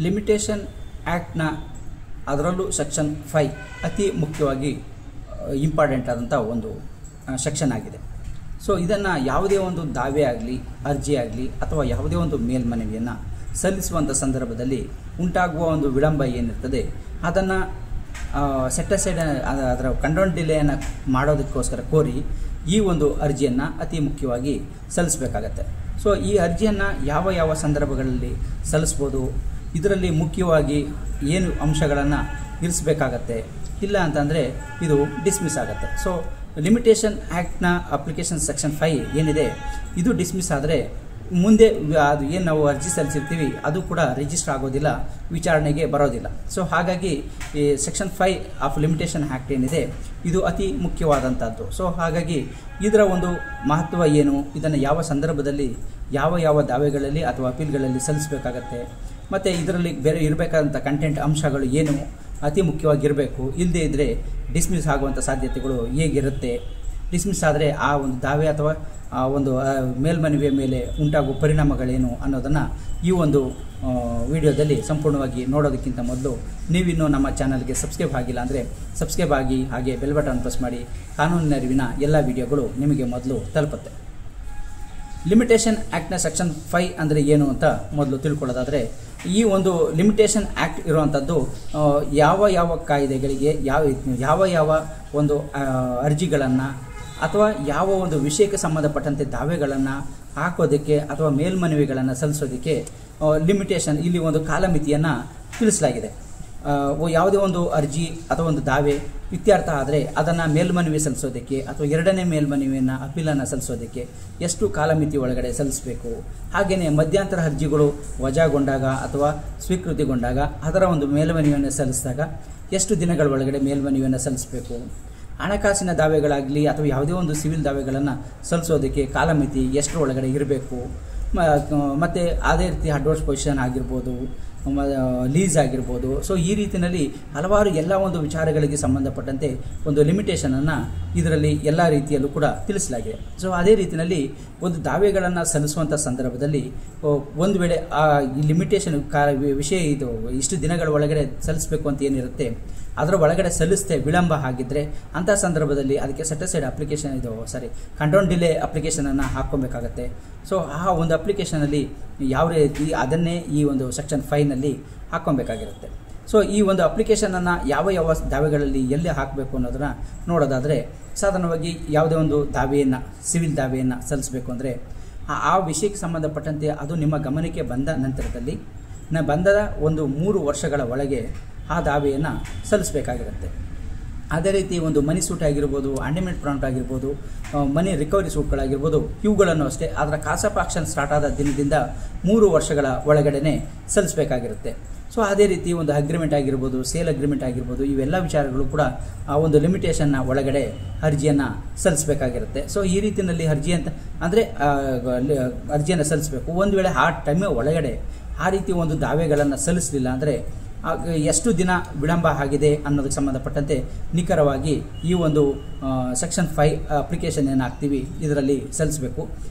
Limitation ಆ್ಯಕ್ಟ್ನ ಅದರಲ್ಲೂ section 5 ಅತಿ ಮುಖ್ಯವಾಗಿ ಇಂಪಾರ್ಟೆಂಟ್ ಆದಂಥ ಒಂದು ಸೆಕ್ಷನ್ ಆಗಿದೆ. ಸೊ ಇದನ್ನು ಯಾವುದೇ ಒಂದು ದಾವೆ ಆಗಲಿ, ಅರ್ಜಿ ಆಗಲಿ ಅಥವಾ ಯಾವುದೇ ಒಂದು ಮೇಲ್ಮನವಿಯನ್ನು ಸಲ್ಲಿಸುವಂಥ ಸಂದರ್ಭದಲ್ಲಿ ಉಂಟಾಗುವ ಒಂದು ವಿಳಂಬ ಏನಿರ್ತದೆ ಅದನ್ನು ಸೆಟ್ ಅದರ ಕಂಡೋನ್ ಡಿಲೇಯನ್ನು ಮಾಡೋದಕ್ಕೋಸ್ಕರ ಕೋರಿ ಈ ಒಂದು ಅರ್ಜಿಯನ್ನು ಅತಿ ಮುಖ್ಯವಾಗಿ ಸಲ್ಲಿಸಬೇಕಾಗತ್ತೆ. ಸೊ ಈ ಅರ್ಜಿಯನ್ನು ಯಾವ ಸಂದರ್ಭಗಳಲ್ಲಿ ಸಲ್ಲಿಸ್ಬೋದು, ಇದರಲ್ಲಿ ಮುಖ್ಯವಾಗಿ ಏನು ಅಂಶಗಳನ್ನು ಇರಿಸಬೇಕಾಗತ್ತೆ, ಇಲ್ಲ ಅಂತಂದರೆ ಇದು ಡಿಸ್ಮಿಸ್ ಆಗುತ್ತೆ. ಸೊ ಲಿಮಿಟೇಷನ್ ಆ್ಯಕ್ಟ್ನ ಅಪ್ಲಿಕೇಶನ್ ಸೆಕ್ಷನ್ 5 ಏನಿದೆ ಇದು ಡಿಸ್ಮಿಸ್ ಆದರೆ ಮುಂದೆ ಅದು ಏನು ನಾವು ಅರ್ಜಿ ಸಲ್ಲಿಸಿರ್ತೀವಿ ಅದು ಕೂಡ ರಿಜಿಸ್ಟರ್ ಆಗೋದಿಲ್ಲ, ವಿಚಾರಣೆಗೆ ಬರೋದಿಲ್ಲ. ಸೊ ಹಾಗಾಗಿ ಈ ಸೆಕ್ಷನ್ 5 ಆಫ್ ಲಿಮಿಟೇಷನ್ ಆ್ಯಕ್ಟ್ ಏನಿದೆ ಇದು ಅತಿ ಮುಖ್ಯವಾದಂಥದ್ದು. ಸೊ ಹಾಗಾಗಿ ಇದರ ಒಂದು ಮಹತ್ವ ಏನು, ಇದನ್ನು ಯಾವ ಸಂದರ್ಭದಲ್ಲಿ ಯಾವ ದಾವೆಗಳಲ್ಲಿ ಅಥವಾ ಅಪೀಲ್ಗಳಲ್ಲಿ ಸಲ್ಲಿಸಬೇಕಾಗತ್ತೆ, ಮತ್ತು ಇದರಲ್ಲಿ ಬೇರೆ ಇರಬೇಕಾದಂಥ ಕಂಟೆಂಟ್ ಅಂಶಗಳು ಏನು ಅತಿ ಮುಖ್ಯವಾಗಿರಬೇಕು, ಇಲ್ಲದೇ ಇದ್ದರೆ ಡಿಸ್ಮಿಸ್ ಆಗುವಂಥ ಸಾಧ್ಯತೆಗಳು ಹೇಗಿರುತ್ತೆ, ಡಿಸ್ಮಿಸ್ ಆದರೆ ಆ ಒಂದು ದಾವೆ ಅಥವಾ ಆ ಒಂದು ಮೇಲ್ಮನವಿಯ ಮೇಲೆ ಉಂಟಾಗುವ ಪರಿಣಾಮಗಳೇನು ಅನ್ನೋದನ್ನು ಈ ಒಂದು ವಿಡಿಯೋದಲ್ಲಿ ಸಂಪೂರ್ಣವಾಗಿ ನೋಡೋದಕ್ಕಿಂತ ಮೊದಲು ನೀವಿನ್ನೂ ನಮ್ಮ ಚಾನಲ್ಗೆ ಸಬ್ಸ್ಕ್ರೈಬ್ ಆಗಿಲ್ಲ ಅಂದರೆ ಸಬ್ಸ್ಕ್ರೈಬ್ ಆಗಿ, ಹಾಗೆ ಬೆಲ್ ಬಟನ್ ಪ್ರೆಸ್ ಮಾಡಿ. ಕಾನೂನಿನ ಅರಿವಿನ ಎಲ್ಲ ವಿಡಿಯೋಗಳು ನಿಮಗೆ ಮೊದಲು ತಲುಪುತ್ತೆ. ಲಿಮಿಟೇಷನ್ ಆ್ಯಕ್ಟ್ನ ಸೆಕ್ಷನ್ 5 ಅಂದರೆ ಏನು ಅಂತ ಮೊದಲು ತಿಳ್ಕೊಳ್ಳೋದಾದರೆ, ಈ ಒಂದು ಲಿಮಿಟೇಷನ್ ಆ್ಯಕ್ಟ್ ಇರುವಂಥದ್ದು ಯಾವ ಕಾಯ್ದೆಗಳಿಗೆ ಯಾವ ಒಂದು ಅರ್ಜಿಗಳನ್ನು ಅಥವಾ ಯಾವ ಒಂದು ವಿಷಯಕ್ಕೆ ಸಂಬಂಧಪಟ್ಟಂತೆ ದಾವೆಗಳನ್ನು ಹಾಕೋದಕ್ಕೆ ಅಥವಾ ಮೇಲ್ಮನವಿಗಳನ್ನು ಸಲ್ಲಿಸೋದಕ್ಕೆ ಲಿಮಿಟೇಷನ್ ಇಲ್ಲಿ ಒಂದು ಕಾಲಮಿತಿಯನ್ನು ತಿಳಿಸಲಾಗಿದೆ. ಯಾವುದೇ ಒಂದು ಅರ್ಜಿ ಅಥವಾ ಒಂದು ದಾವೆ ಇತ್ಯರ್ಥ ಆದರೆ ಅದನ್ನು ಮೇಲ್ಮನವಿ ಸಲ್ಲಿಸೋದಕ್ಕೆ ಅಥವಾ ಎರಡನೇ ಮೇಲ್ಮನವಿಯನ್ನು ಅಪೀಲನ್ನು ಸಲ್ಲಿಸೋದಕ್ಕೆ ಎಷ್ಟು ಕಾಲಮಿತಿ ಒಳಗಡೆ ಸಲ್ಲಿಸಬೇಕು, ಹಾಗೆಯೇ ಮಧ್ಯಂತರ ಅರ್ಜಿಗಳು ವಜಾಗೊಂಡಾಗ ಅಥವಾ ಸ್ವೀಕೃತಿಗೊಂಡಾಗ ಅದರ ಒಂದು ಮೇಲ್ಮನವಿಯನ್ನು ಸಲ್ಲಿಸಿದಾಗ ಎಷ್ಟು ದಿನಗಳ ಒಳಗಡೆ ಮೇಲ್ಮನವಿಯನ್ನು ಸಲ್ಲಿಸಬೇಕು, ಹಣಕಾಸಿನ ದಾವೆಗಳಾಗಲಿ ಅಥವಾ ಯಾವುದೇ ಒಂದು ಸಿವಿಲ್ ದಾವೆಗಳನ್ನು ಸಲ್ಲಿಸೋದಕ್ಕೆ ಕಾಲಮಿತಿ ಎಷ್ಟು ಒಳಗಡೆ ಇರಬೇಕು, ಮತ್ತು ಅದೇ ರೀತಿ ಅಡ್ವಾನ್ಸ್ ಪೊಸಿಷನ್ ಆಗಿರ್ಬೋದು, ಲೀಸ್ ಆಗಿರ್ಬೋದು. ಸೊ ಈ ರೀತಿಯಲ್ಲಿ ಹಲವಾರು ಎಲ್ಲ ಒಂದು ವಿಚಾರಗಳಿಗೆ ಸಂಬಂಧಪಟ್ಟಂತೆ ಒಂದು ಲಿಮಿಟೇಷನನ್ನು ಇದರಲ್ಲಿ ಎಲ್ಲ ರೀತಿಯಲ್ಲೂ ಕೂಡ ತಿಳಿಸಲಾಗಿದೆ. ಸೊ ಅದೇ ರೀತಿಯಲ್ಲಿ ಒಂದು ದಾವೆಗಳನ್ನು ಸಲ್ಲಿಸುವಂಥ ಸಂದರ್ಭದಲ್ಲಿ ಒಂದು ವೇಳೆ ಈ ಲಿಮಿಟೇಷನ್ ವಿಷಯ ಇದು ಇಷ್ಟು ದಿನಗಳ ಒಳಗಡೆ ಸಲ್ಲಿಸಬೇಕು ಅಂತ ಏನಿರುತ್ತೆ ಅದರ ಒಳಗಡೆ ಸಲ್ಲಿಸದೆ ವಿಳಂಬ ಆಗಿದ್ದರೆ ಅಂಥ ಸಂದರ್ಭದಲ್ಲಿ ಅದಕ್ಕೆ ಸೆಟಸೈಡ್ ಅಪ್ಲಿಕೇಶನ್ ಕಂಡೋನ್ ಡಿಲೇ ಅಪ್ಲಿಕೇಶನನ್ನು ಹಾಕ್ಕೊಬೇಕಾಗತ್ತೆ. ಸೊ ಆ ಒಂದು ಅಪ್ಲಿಕೇಶನಲ್ಲಿ ಯಾವ ರೀತಿ ಅದನ್ನೇ ಈ ಒಂದು ಸೆಕ್ಷನ್ 5ನಲ್ಲಿ ಹಾಕ್ಕೊಬೇಕಾಗಿರುತ್ತೆ. ಸೊ ಈ ಒಂದು ಅಪ್ಲಿಕೇಶನನ್ನು ಯಾವ ದಾವೆಗಳಲ್ಲಿ ಎಲ್ಲಿ ಹಾಕಬೇಕು ಅನ್ನೋದನ್ನು ನೋಡೋದಾದರೆ, ಸಾಧಾರಣವಾಗಿ ಯಾವುದೇ ಒಂದು ದಾವೆಯನ್ನು ಸಿವಿಲ್ ದಾವೆಯನ್ನು ಸಲ್ಲಿಸಬೇಕು ಅಂದರೆ ಆ ವಿಷಯಕ್ಕೆ ಸಂಬಂಧಪಟ್ಟಂತೆ ಅದು ನಿಮ್ಮ ಗಮನಕ್ಕೆ ಬಂದ ನಂತರದಲ್ಲಿ ಬಂದ ಒಂದು 3 ವರ್ಷಗಳ ಒಳಗೆ ಆ ದಾವೆಯನ್ನು ಸಲ್ಲಿಸಬೇಕಾಗಿರುತ್ತೆ. ಅದೇ ರೀತಿ ಒಂದು ಮನಿ ಸೂಟ್ ಆಗಿರ್ಬೋದು, ಅಂಡಮೆಂಟ್ ಪ್ರಾಂಟ್ ಆಗಿರ್ಬೋದು, ಮನಿ ರಿಕವರಿ ಸೂಟ್ಗಳಾಗಿರ್ಬೋದು, ಇವುಗಳನ್ನು ಅಷ್ಟೇ ಅದರ ಕಾಸ್ ಆಫ್ ಆಕ್ಷನ್ ಸ್ಟಾರ್ಟ್ ಆದ ದಿನದಿಂದ 3 ವರ್ಷಗಳ ಒಳಗಡೆ ಸಲ್ಲಿಸಬೇಕಾಗಿರುತ್ತೆ. ಸೊ ಅದೇ ರೀತಿ ಒಂದು ಅಗ್ರಿಮೆಂಟ್ ಆಗಿರ್ಬೋದು, ಸೇಲ್ ಅಗ್ರಿಮೆಂಟ್ ಆಗಿರ್ಬೋದು, ಇವೆಲ್ಲ ವಿಚಾರಗಳು ಕೂಡ ಆ ಒಂದು ಲಿಮಿಟೇಷನ್ನ ಒಳಗಡೆ ಅರ್ಜಿಯನ್ನು ಸಲ್ಲಿಸಬೇಕಾಗಿರುತ್ತೆ. ಸೊ ಈ ರೀತಿಯಲ್ಲಿ ಅರ್ಜಿಯನ್ನು ಸಲ್ಲಿಸಬೇಕು. ಒಂದು ವೇಳೆ ಆ ಟೈಮ್ ಒಳಗಡೆ ಆ ರೀತಿ ಒಂದು ದಾವೆಗಳನ್ನು ಸಲ್ಲಿಸಲಿಲ್ಲ ಅಂದರೆ ಎಷ್ಟು ದಿನ ವಿಳಂಬ ಆಗಿದೆ ಅನ್ನೋದಕ್ಕೆ ಸಂಬಂಧಪಟ್ಟಂತೆ ನಿಖರವಾಗಿ ಈ ಒಂದು ಸೆಕ್ಷನ್ 5 ಅಪ್ಲಿಕೇಶನ್ ಏನು ಹಾಕ್ತೀವಿ ಇದರಲ್ಲಿ ಸಲ್ಲಿಸಬೇಕು.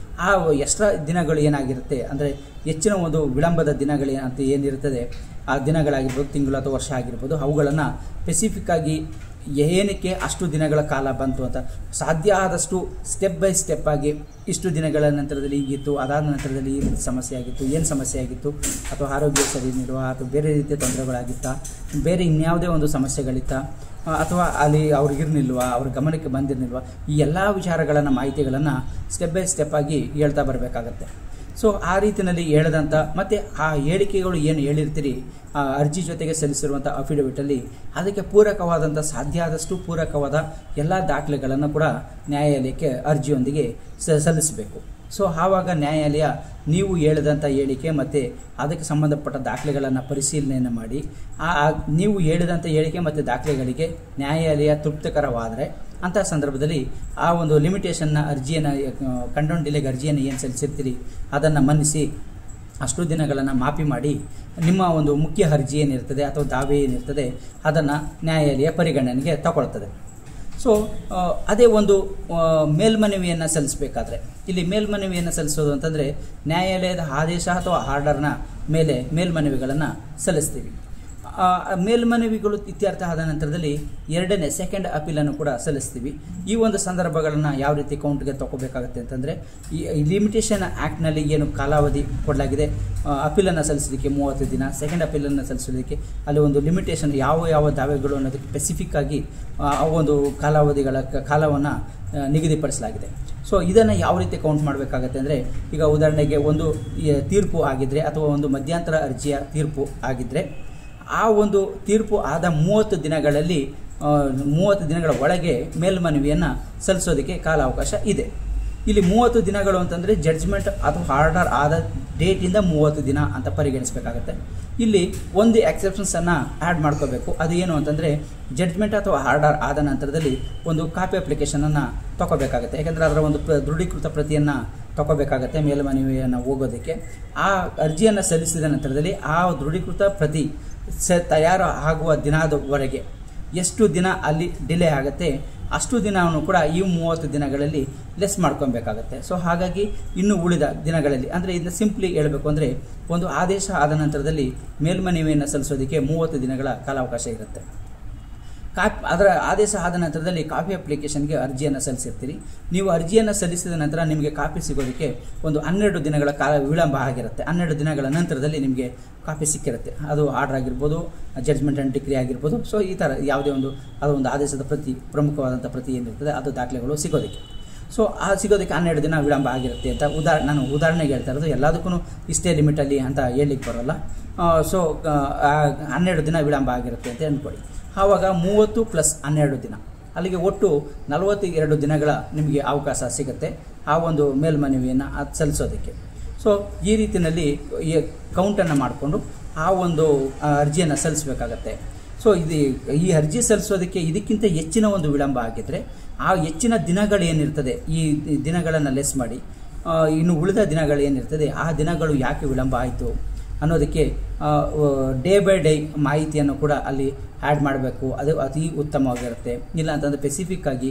ಆ ಎಕ್ಸ್ಟ್ರಾ ದಿನಗಳು ಏನಾಗಿರುತ್ತೆ ಅಂದರೆ ಹೆಚ್ಚಿನ ಒಂದು ವಿಳಂಬದ ದಿನಗಳು ಅಂತ ಏನಿರ್ತದೆ ಆ ದಿನಗಳಾಗಿರ್ಬೋದು, ತಿಂಗಳು ಅಥವಾ ವರ್ಷ ಆಗಿರ್ಬೋದು, ಅವುಗಳನ್ನು ಸ್ಪೆಸಿಫಿಕ್ ಆಗಿ ಏನಕ್ಕೆ ಅಷ್ಟು ದಿನಗಳ ಕಾಲ ಬಂತು ಅಂತ ಸಾಧ್ಯ ಆದಷ್ಟು ಸ್ಟೆಪ್ ಬೈ ಸ್ಟೆಪ್ ಆಗಿ ಇಷ್ಟು ದಿನಗಳ ನಂತರದಲ್ಲಿ ಹೀಗಿತ್ತು, ಅದಾದ ನಂತರದಲ್ಲಿ ಈ ಸಮಸ್ಯೆ ಆಗಿತ್ತು, ಏನು ಸಮಸ್ಯೆ ಆಗಿತ್ತು, ಅಥವಾ ಆರೋಗ್ಯ ಸರಿ ನೀಡುವ ಅಥವಾ ಬೇರೆ ರೀತಿಯ ತೊಂದರೆಗಳಾಗಿತ್ತಾ, ಬೇರೆ ಇನ್ಯಾವುದೇ ಒಂದು ಸಮಸ್ಯೆಗಳಿತ್ತಾ, ಅಥವಾ ಅಲ್ಲಿ ಅವ್ರಿಗಿರ್ನಿಲ್ವ, ಅವ್ರ ಗಮನಕ್ಕೆ ಬಂದಿರಲಿಲ್ವ, ಈ ಎಲ್ಲ ವಿಚಾರಗಳನ್ನು ಮಾಹಿತಿಗಳನ್ನು ಸ್ಟೆಪ್ ಬೈ ಸ್ಟೆಪ್ ಆಗಿ ಹೇಳ್ತಾ ಬರಬೇಕಾಗತ್ತೆ. ಸೊ ಆ ರೀತಿಯಲ್ಲಿ ಹೇಳದಂಥ ಮತ್ತು ಆ ಹೇಳಿಕೆಗಳು ಏನು ಹೇಳಿರ್ತೀರಿ ಆ ಅರ್ಜಿ ಜೊತೆಗೆ ಸಲ್ಲಿಸಿರುವಂಥ ಅಫಿಡವಿಟಲ್ಲಿ ಅದಕ್ಕೆ ಪೂರಕವಾದಂಥ ಸಾಧ್ಯ ಆದಷ್ಟು ಪೂರಕವಾದ ಎಲ್ಲ ದಾಖಲೆಗಳನ್ನು ಕೂಡ ನ್ಯಾಯಾಲಯಕ್ಕೆ ಅರ್ಜಿಯೊಂದಿಗೆ ಸಲ್ಲಿಸಬೇಕು. ಸೊ ಆವಾಗ ನ್ಯಾಯಾಲಯ ನೀವು ಹೇಳಿದಂಥ ಹೇಳಿಕೆ ಮತ್ತು ಅದಕ್ಕೆ ಸಂಬಂಧಪಟ್ಟ ದಾಖಲೆಗಳನ್ನು ಪರಿಶೀಲನೆಯನ್ನು ಮಾಡಿ ನೀವು ಹೇಳಿದಂಥ ಹೇಳಿಕೆ ಮತ್ತು ದಾಖಲೆಗಳಿಗೆ ನ್ಯಾಯಾಲಯ ತೃಪ್ತಿಕರವಾದರೆ ಅಂಥ ಸಂದರ್ಭದಲ್ಲಿ ಆ ಒಂದು ಲಿಮಿಟೇಷನ್ನ ಅರ್ಜಿಯನ್ನು ಕಂಡೋನ್ ಡಿಲೇಗೆ ಅರ್ಜಿಯನ್ನು ಏನು ಸಲ್ಲಿಸಿರ್ತೀರಿ ಅದನ್ನು ಮನ್ನಿಸಿ ಅಷ್ಟು ದಿನಗಳನ್ನು ಮಾಫಿ ಮಾಡಿ ನಿಮ್ಮ ಒಂದು ಮುಖ್ಯ ಅರ್ಜಿ ಏನಿರ್ತದೆ ಅಥವಾ ದಾವೆ ಏನಿರ್ತದೆ ಅದನ್ನು ನ್ಯಾಯಾಲಯ ಪರಿಗಣನೆಗೆ ತಗೊಳ್ತದೆ. ಸೊ ಅದೇ ಒಂದು ಮೇಲ್ಮನವಿಯನ್ನು ಸಲ್ಲಿಸಬೇಕಾದ್ರೆ ಇಲ್ಲಿ ಮೇಲ್ಮನವಿಯನ್ನು ಸಲ್ಲಿಸೋದು ಅಂತಂದರೆ ನ್ಯಾಯಾಲಯದ ಆದೇಶ ಅಥವಾ ಆರ್ಡರ್ನ ಮೇಲೆ ಮೇಲ್ಮನವಿಗಳನ್ನು ಸಲ್ಲಿಸ್ತೀವಿ. ಮೇಲ್ಮನವಿಗಳು ಇತ್ಯರ್ಥ ಆದ ನಂತರದಲ್ಲಿ ಎರಡನೇ ಸೆಕೆಂಡ್ ಅಪೀಲನ್ನು ಕೂಡ ಸಲ್ಲಿಸ್ತೀವಿ. ಈ ಒಂದು ಸಂದರ್ಭಗಳನ್ನು ಯಾವ ರೀತಿ ಕೌಂಟ್ಗೆ ತಗೋಬೇಕಾಗುತ್ತೆ ಅಂತಂದರೆ, ಈ ಲಿಮಿಟೇಷನ್ ಆ್ಯಕ್ಟ್ನಲ್ಲಿ ಏನು ಕಾಲಾವಧಿ ಕೊಡಲಾಗಿದೆ, ಅಪೀಲನ್ನು ಸಲ್ಲಿಸಲಿಕ್ಕೆ 30 ದಿನ, ಸೆಕೆಂಡ್ ಅಪೀಲನ್ನು ಸಲ್ಲಿಸಲಿಕ್ಕೆ ಅಲ್ಲಿ ಒಂದು ಲಿಮಿಟೇಷನ್ ಯಾವ ದಾವೆಗಳು ಅನ್ನೋದಕ್ಕೆ ಸ್ಪೆಸಿಫಿಕ್ ಆಗಿ ಒಂದು ಕಾಲವನ್ನು ನಿಗದಿಪಡಿಸಲಾಗಿದೆ. ಸೊ ಇದನ್ನು ಯಾವ ರೀತಿ ಕೌಂಟ್ ಮಾಡಬೇಕಾಗತ್ತೆ ಅಂದರೆ, ಈಗ ಉದಾಹರಣೆಗೆ ಒಂದು ತೀರ್ಪು ಆಗಿದ್ದರೆ ಅಥವಾ ಒಂದು ಮಧ್ಯಂತರ ಅರ್ಜಿಯ ತೀರ್ಪು ಆಗಿದ್ದರೆ, ಆ ಒಂದು ತೀರ್ಪು ಆದ 30 ದಿನಗಳಲ್ಲಿ 30 ದಿನಗಳ ಒಳಗೆ ಮೇಲ್ಮನವಿಯನ್ನು ಸಲ್ಲಿಸೋದಕ್ಕೆ ಕಾಲಾವಕಾಶ ಇದೆ. ಇಲ್ಲಿ 30 ದಿನಗಳು ಅಂತಂದರೆ ಜಡ್ಜ್ಮೆಂಟ್ ಅಥವಾ ಆರ್ಡರ್ ಆದ ಡೇಟಿಂದ 30 ದಿನ ಅಂತ ಪರಿಗಣಿಸಬೇಕಾಗತ್ತೆ. ಇಲ್ಲಿ ಒಂದು ಎಕ್ಸೆಪ್ಷನ್ಸನ್ನು ಆ್ಯಡ್ ಮಾಡ್ಕೋಬೇಕು. ಅದು ಏನು ಅಂತಂದರೆ, ಜಡ್ಜ್ಮೆಂಟ್ ಅಥವಾ ಆರ್ಡರ್ ಆದ ನಂತರದಲ್ಲಿ ಒಂದು ಕಾಪಿ ಅಪ್ಲಿಕೇಶನನ್ನು ತಗೋಬೇಕಾಗುತ್ತೆ. ಯಾಕೆಂದರೆ ಅದರ ಒಂದು ದೃಢೀಕೃತ ಪ್ರತಿಯನ್ನು ತಗೋಬೇಕಾಗತ್ತೆ ಮೇಲ್ಮನವಿಯನ್ನು ಹೋಗೋದಕ್ಕೆ. ಆ ಅರ್ಜಿಯನ್ನು ಸಲ್ಲಿಸಿದ ನಂತರದಲ್ಲಿ ಆ ದೃಢೀಕೃತ ಪ್ರತಿ ತಯಾರು ಆಗುವ ದಿನದವರೆಗೆ ಎಷ್ಟು ದಿನ ಅಲ್ಲಿ ಡಿಲೇ ಆಗುತ್ತೆ ಅಷ್ಟು ದಿನವನ್ನು ಕೂಡ ಈ 30 ದಿನಗಳಲ್ಲಿ ಲೆಸ್ ಮಾಡ್ಕೊಬೇಕಾಗತ್ತೆ. ಸೊ ಹಾಗಾಗಿ ಇನ್ನು ಉಳಿದ ದಿನಗಳಲ್ಲಿ, ಅಂದರೆ ಇದನ್ನು ಸಿಂಪ್ಲಿ ಹೇಳಬೇಕು ಅಂದರೆ, ಒಂದು ಆದೇಶ ಆದ ನಂತರದಲ್ಲಿ ಮೇಲ್ಮನವಿಯನ್ನು ಸಲ್ಲಿಸೋದಕ್ಕೆ 30 ದಿನಗಳ ಕಾಲಾವಕಾಶ ಇರುತ್ತೆ. ಅದರ ಆದೇಶ ಆದ ನಂತರದಲ್ಲಿ ಕಾಪಿ ಅಪ್ಲಿಕೇಶನ್ಗೆ ಅರ್ಜಿಯನ್ನು ಸಲ್ಲಿಸಿರ್ತೀರಿ. ನೀವು ಅರ್ಜಿಯನ್ನು ಸಲ್ಲಿಸಿದ ನಂತರ ನಿಮಗೆ ಕಾಪಿ ಸಿಗೋದಕ್ಕೆ ಒಂದು 12 ದಿನಗಳ ವಿಳಂಬ ಆಗಿರುತ್ತೆ. 12 ದಿನಗಳ ನಂತರದಲ್ಲಿ ನಿಮಗೆ ಕಾಪಿ ಸಿಕ್ಕಿರುತ್ತೆ. ಅದು ಆರ್ಡರ್ ಆಗಿರ್ಬೋದು, ಜಡ್ಜ್ಮೆಂಟ್ ಆ್ಯಂಡ್ ಡಿಕ್ರಿ ಆಗಿರ್ಬೋದು. ಸೊ ಈ ಥರ ಯಾವುದೇ ಅದೊಂದು ಆದೇಶದ ಪ್ರತಿ, ಪ್ರಮುಖವಾದಂಥ ಪ್ರತಿ ಏನಿರ್ತದೆ ಅದು ದಾಖಲೆಗಳು ಸಿಗೋದಕ್ಕೆ. ಸೊ ಸಿಗೋದಕ್ಕೆ 12 ದಿನ ವಿಳಂಬ ಆಗಿರುತ್ತೆ ಅಂತ ನಾನು ಉದಾಹರಣೆಗೆ ಹೇಳ್ತಾ ಇರೋದು. ಎಲ್ಲದಕ್ಕೂ ಇಷ್ಟೇ ಲಿಮಿಟಲ್ಲಿ ಅಂತ ಹೇಳಲಿಕ್ಕೆ ಬರೋಲ್ಲ. ಸೊ 12 ದಿನ ವಿಳಂಬ ಆಗಿರುತ್ತೆ ಅಂತ ಅಂದ್ಕೊಳ್ಳಿ. ಆವಾಗ 30 + 12 ದಿನ, ಅಲ್ಲಿಗೆ ಒಟ್ಟು 42 ದಿನಗಳ ನಿಮಗೆ ಅವಕಾಶ ಸಿಗುತ್ತೆ ಆ ಒಂದು ಮೇಲ್ಮನವಿಯನ್ನು ಸಲ್ಲಿಸೋದಕ್ಕೆ. ಸೊ ಈ ರೀತಿಯಲ್ಲಿ ಈ ಕೌಂಟನ್ನು ಮಾಡಿಕೊಂಡು ಆ ಒಂದು ಅರ್ಜಿಯನ್ನು ಸಲ್ಲಿಸಬೇಕಾಗತ್ತೆ. ಸೊ ಈ ಅರ್ಜಿ ಸಲ್ಲಿಸೋದಕ್ಕೆ ಇದಕ್ಕಿಂತ ಹೆಚ್ಚಿನ ಒಂದು ವಿಳಂಬ ಆಗಿದ್ದರೆ ಆ ಹೆಚ್ಚಿನ ದಿನಗಳೇನಿರ್ತದೆ ಈ ದಿನಗಳನ್ನು ಲೆಸ್ ಮಾಡಿ ಇನ್ನು ಉಳಿದ ದಿನಗಳೇನಿರ್ತದೆ ಆ ದಿನಗಳು ಯಾಕೆ ವಿಳಂಬ ಆಯಿತು ಅನ್ನೋದಕ್ಕೆ ಡೇ ಬೈ ಡೇ ಮಾಹಿತಿಯನ್ನು ಕೂಡ ಅಲ್ಲಿ ಆ್ಯಡ್ ಮಾಡಬೇಕು. ಅದು ಅತಿ ಉತ್ತಮವಾಗಿರುತ್ತೆ. ಇಲ್ಲ ಅಂತಂದರೆ ಸ್ಪೆಸಿಫಿಕ್ ಆಗಿ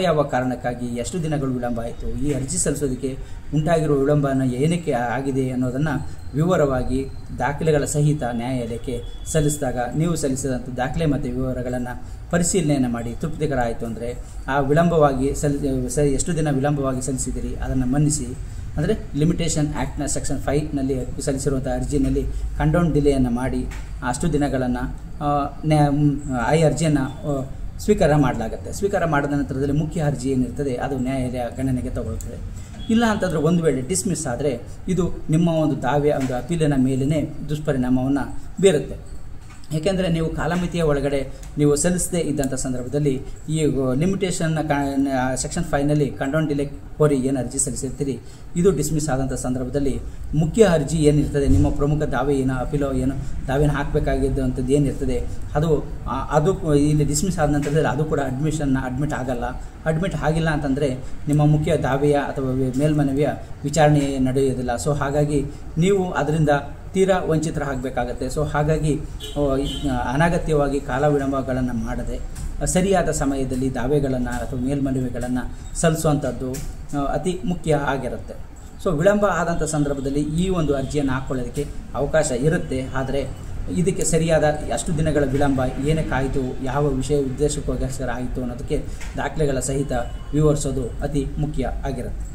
ಯಾವ ಕಾರಣಕ್ಕಾಗಿ ಎಷ್ಟು ದಿನಗಳು ವಿಳಂಬ ಆಯಿತು, ಈ ಅರ್ಜಿ ಸಲ್ಲಿಸೋದಕ್ಕೆ ಉಂಟಾಗಿರುವ ವಿಳಂಬನ ಏನಕ್ಕೆ ಆಗಿದೆ ಅನ್ನೋದನ್ನು ವಿವರವಾಗಿ ದಾಖಲೆಗಳ ಸಹಿತ ನ್ಯಾಯಾಲಯಕ್ಕೆ ಸಲ್ಲಿಸಿದಾಗ ನೀವು ಸಲ್ಲಿಸಿದಂಥ ದಾಖಲೆ ಮತ್ತು ವಿವರಗಳನ್ನು ಪರಿಶೀಲನೆಯನ್ನು ಮಾಡಿ ತೃಪ್ತಿಕರ ಆಯಿತು ಅಂದರೆ ಆ ವಿಳಂಬವಾಗಿ ಎಷ್ಟು ದಿನ ವಿಳಂಬವಾಗಿ ಸಲ್ಲಿಸಿದಿರಿ ಅದನ್ನು ಮನ್ನಿಸಿ, ಅಂದರೆ ಲಿಮಿಟೇಷನ್ ಆ್ಯಕ್ಟ್ನ ಸೆಕ್ಷನ್ 5ನಲ್ಲಿ ಸಲ್ಲಿಸಿರುವಂಥ ಅರ್ಜಿನಲ್ಲಿ ಕಂಡೌನ್ ಡಿಲೇಯನ್ನು ಮಾಡಿ ಅಷ್ಟು ದಿನಗಳನ್ನು ಈ ಅರ್ಜಿಯನ್ನು ಸ್ವೀಕಾರ ಮಾಡಲಾಗುತ್ತೆ. ಸ್ವೀಕಾರ ಮಾಡಿದ ನಂತರದಲ್ಲಿ ಮುಖ್ಯ ಅರ್ಜಿ ಏನಿರ್ತದೆ ಅದು ನ್ಯಾಯಾಲಯ ಗಣನೆಗೆ ತಗೊಳ್ತದೆ. ಇಲ್ಲ ಅಂತಂದರೆ ಒಂದು ವೇಳೆ ಡಿಸ್ಮಿಸ್ ಆದರೆ ಇದು ನಿಮ್ಮ ಒಂದು ದಾವೆ ಒಂದು ಅಪೀಲಿನ ಮೇಲೇ ದುಷ್ಪರಿಣಾಮವನ್ನು ಬೀರುತ್ತೆ. ಏಕೆಂದರೆ ನೀವು ಕಾಲಮಿತಿಯ ಒಳಗಡೆ ನೀವು ಸಲ್ಲಿಸದೇ ಇದ್ದಂಥ ಸಂದರ್ಭದಲ್ಲಿ ಈ ಲಿಮಿಟೇಷನ್ನ ಸೆಕ್ಷನ್ 5ನಲ್ಲಿ ಕಂಡೌನ್ ಡಿಲೇ ಕೋರಿ ಏನು ಅರ್ಜಿ ಸಲ್ಲಿಸಿರ್ತೀರಿ ಇದು ಡಿಸ್ಮಿಸ್ ಆದಂಥ ಸಂದರ್ಭದಲ್ಲಿ ಮುಖ್ಯ ಅರ್ಜಿ ಏನಿರ್ತದೆ, ನಿಮ್ಮ ಪ್ರಮುಖ ದಾವೆ ಏನು ಅಪೀಲೋ ಏನು ದಾವೆನ ಹಾಕಬೇಕಾಗಿದ್ದಂಥದ್ದು ಏನಿರ್ತದೆ ಅದು ಇಲ್ಲಿ ಡಿಸ್ಮಿಸ್ ಆದ ನಂತರದಲ್ಲಿ ಅದು ಕೂಡ ಅಡ್ಮಿಟ್ ಆಗಲ್ಲ. ಅಡ್ಮಿಟ್ ಆಗಿಲ್ಲ ಅಂತಂದರೆ ನಿಮ್ಮ ಮುಖ್ಯ ದಾವೆಯ ಅಥವಾ ಮೇಲ್ಮನವಿಯ ವಿಚಾರಣೆ ನಡೆಯುವುದಿಲ್ಲ. ಸೊ ಹಾಗಾಗಿ ನೀವು ಅದರಿಂದ ತೀರಾ ವಂಚಿತರಾಗಬೇಕಾಗತ್ತೆ. ಸೊ ಹಾಗಾಗಿ ಅನಗತ್ಯವಾಗಿ ಕಾಲ ವಿಳಂಬಗಳನ್ನು ಮಾಡದೆ ಸರಿಯಾದ ಸಮಯದಲ್ಲಿ ದಾವೆಗಳನ್ನು ಅಥವಾ ಮೇಲ್ಮನವಿಗಳನ್ನು ಸಲ್ಲಿಸುವಂಥದ್ದು ಅತಿ ಮುಖ್ಯ ಆಗಿರುತ್ತೆ. ಸೊ ವಿಳಂಬ ಆದಂಥ ಸಂದರ್ಭದಲ್ಲಿ ಈ ಒಂದು ಅರ್ಜಿಯನ್ನು ಹಾಕ್ಕೊಳ್ಳೋದಕ್ಕೆ ಅವಕಾಶ ಇರುತ್ತೆ. ಆದರೆ ಇದಕ್ಕೆ ಸರಿಯಾದ ಅಷ್ಟು ದಿನಗಳ ವಿಳಂಬ ಏನಕ್ಕಾಯಿತು, ಯಾವ ಉದ್ದೇಶಕ್ಕೋಸ್ಕರ ಆಯಿತು ಅನ್ನೋದಕ್ಕೆ ದಾಖಲೆಗಳ ಸಹಿತ ವಿವರಿಸೋದು ಅತಿ ಮುಖ್ಯ ಆಗಿರುತ್ತೆ.